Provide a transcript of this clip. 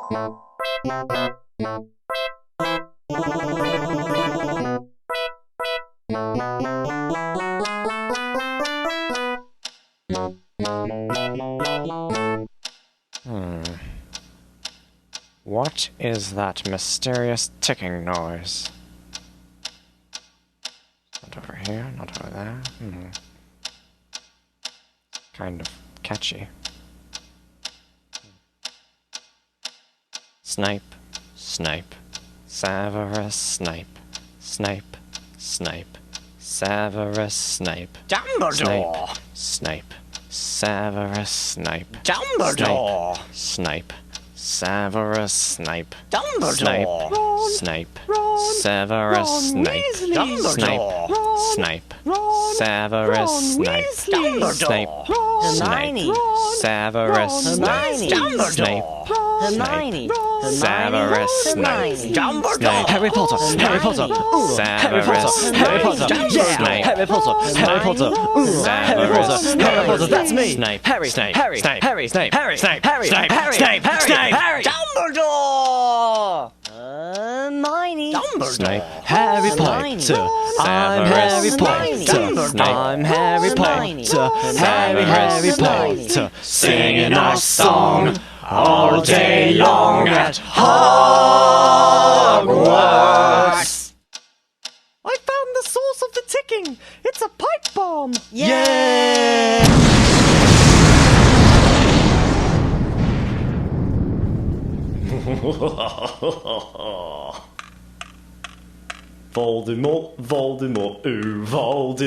What is that mysterious ticking noise? Not over here, not over there. Kind of catchy. Snipe, snipe, Severus Snape, Snape, Snape, Severus Snape, Dumbledore! Snape, Severus Snape, Dumbledore! Snape, Severus Snape, Dumbledore! Snape, Severus Snape, Dumbledore! Snape, Severus Snape, Snape, Hermione! Severus Snape, Snape, Hermione! Severus Snape, Dumbledore! Harry Potter, Harry Potter, Severus Harry Potter, Snape, Harry Potter, Harry Potter, Severus Harry Potter, that's me! Snape, Harry, Snape, Harry, Snape, Harry, Snape, Harry, Snape, Harry, Snape, Harry, Snape, Harry, Snape, Dumbledore! Hermione! Snape, Harry Hermione. Potter, I'm Harry Snape, Potter, I'm Harry Snape, Potter, Harry Potter, singing our song all day long at Hogwarts. I found the source of the ticking! It's a pipe bomb! Yeah! Voldemort, Voldemort, ooh, Voldemort.